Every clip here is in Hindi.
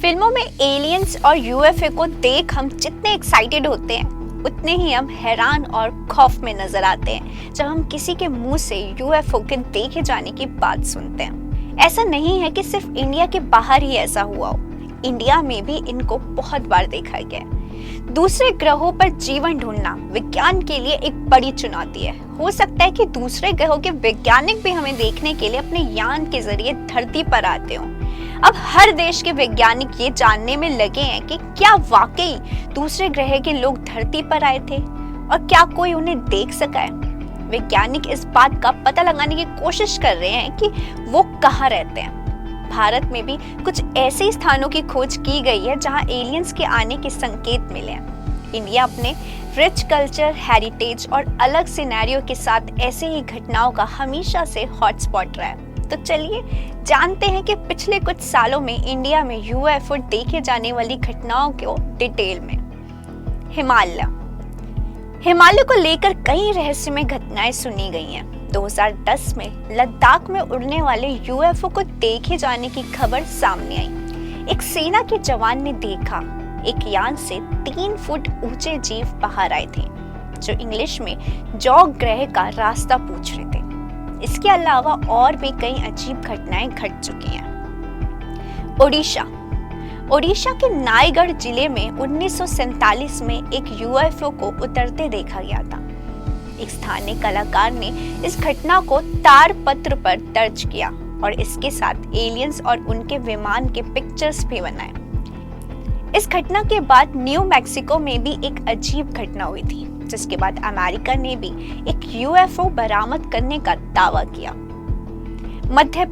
फिल्मों में एलियंस और यूएफओ को देख हम जितने एक्साइटेड होते हैं उतने ही हम हैरान और खौफ में नजर आते हैं जब हम किसी के मुंह से यूएफओ के देखे जाने की बात सुनते हैं। ऐसा नहीं है कि सिर्फ इंडिया के बाहर ही ऐसा हुआ हो, इंडिया में भी इनको बहुत बार देखा गया है। दूसरे ग्रहों पर जीवन ढूंढना विज्ञान के लिए एक बड़ी चुनौती है। हो सकता है कि दूसरे ग्रहों के वैज्ञानिक भी हमें देखने के लिए अपने यान के जरिए धरती पर आते हों। अब हर देश के वैज्ञानिक ये जानने में लगे हैं कि क्या वाकई दूसरे ग्रह के लोग धरती पर आए थे और क्या कोई उन्हें देख सका है। वैज्ञानिक इस बात का पता लगाने की कोशिश कर रहे हैं कि वो कहाँ रहते हैं। भारत में भी कुछ ऐसे स्थानों की खोज की गई है जहां एलियंस के आने के संकेत मिले हैं। इंडिया अपने रिच कल्चर, हेरिटेज और अलग सिनेरियो के साथ ऐसे ही घटनाओं का हमेशा से हॉटस्पॉट रहा है। तो चलिए जानते हैं कि पिछले कुछ सालों में इंडिया में यूएफओ देखे जाने वाली घटनाओं को डिटेल में। हिमालय को लेकर कई रहस्यमय घटनाएं सुनी गई हैं। 2010 में लद्दाख में उड़ने वाले यूएफओ को देखे जाने की खबर सामने आई। एक सेना के जवान ने देखा एक यान से 3 फुट ऊंचे जीव बाहर आए थे जो इंग्लिश में जॉग ग्रह का रास्ता पूछ रहे थे। इसके अलावा और भी कई अजीब घटनाएं घट चुकी हैं। ओडिशा के नायगढ़ जिले में 1947 में एक यूएफओ को उतरते देखा गया था। एक स्थानीय कलाकार ने इस घटना को तारपत्र पर दर्ज किया और इसके साथ एलियंस और उनके विमान के पिक्चर्स भी बनाए। इस घटना के बाद न्यू मैक्सिको में भी एक अजीब घटना हुई थी, जिसके बाद अमेरिका ने भी एक यूएफओ बरामद करने का दावा किया। मध्य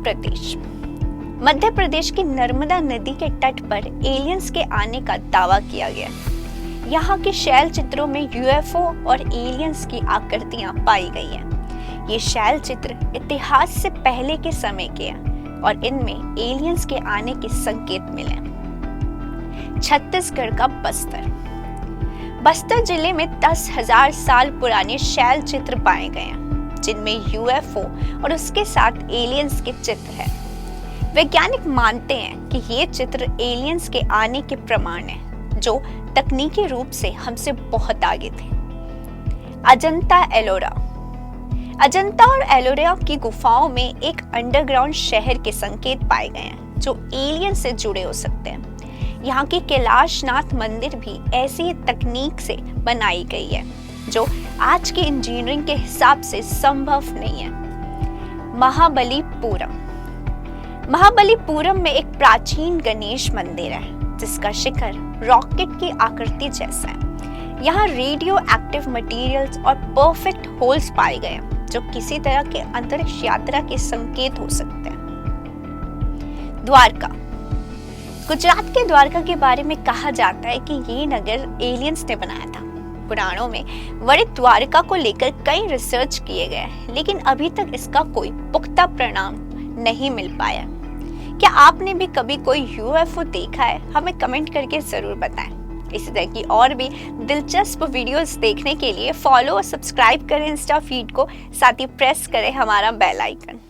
प्रदेश की नर्मदा नदी के तट पर एलियंस के आने का दावा किया गया। यहाँ के शैल चित्रों में यूएफओ और एलियंस की आकृतियां पाई गई हैं। ये शैल चित्र इतिहास से पहले के समय के हैं और इनमें एलियंस के आने के संकेत मिले। छत्तीसगढ़ का बस्तर जिले में 10,000 साल पुराने शैल चित्र पाए गए हैं, जिनमें यूएफओ और उसके साथ एलियंस के चित्र हैं। वैज्ञानिक मानते हैं कि ये चित्र एलियंस के आने के प्रमाण हैं, जो तकनीकी रूप से हमसे बहुत आगे थे। अजंता और एलोरा की गुफाओं में एक अंडरग्राउंड शहर के संकेत पाए गए हैं जो एलियन से जुड़े हो सकते हैं। यहाँ की कैलाशनाथ मंदिर भी ऐसी तकनीक से बनाई गई है जो आज के इंजीनियरिंग के हिसाब से संभव नहीं है। महाबलीपुरम में एक प्राचीन गणेश मंदिर है जिसका शिखर रॉकेट की आकृति जैसा है। यहाँ रेडियो एक्टिव मटेरियल्स और परफेक्ट होल्स पाए गए हैं जो किसी तरह के अंतरिक्ष यात्रा के संकेत हो सकते हैं। गुजरात के द्वारका के बारे में कहा जाता है कि ये नगर एलियंस ने बनाया था। पुराणों में वर्णित द्वारका को लेकर कई रिसर्च किए गए, लेकिन अभी तक इसका कोई पुख्ता प्रमाण नहीं मिल पाया। क्या आपने भी कभी कोई यूएफओ देखा है? हमें कमेंट करके जरूर बताएं। इसी तरह की और भी दिलचस्प वीडियोस देखने के लिए फॉलो और सब्सक्राइब करें इंस्टा फीड को, साथ ही प्रेस करें हमारा बेल आइकन।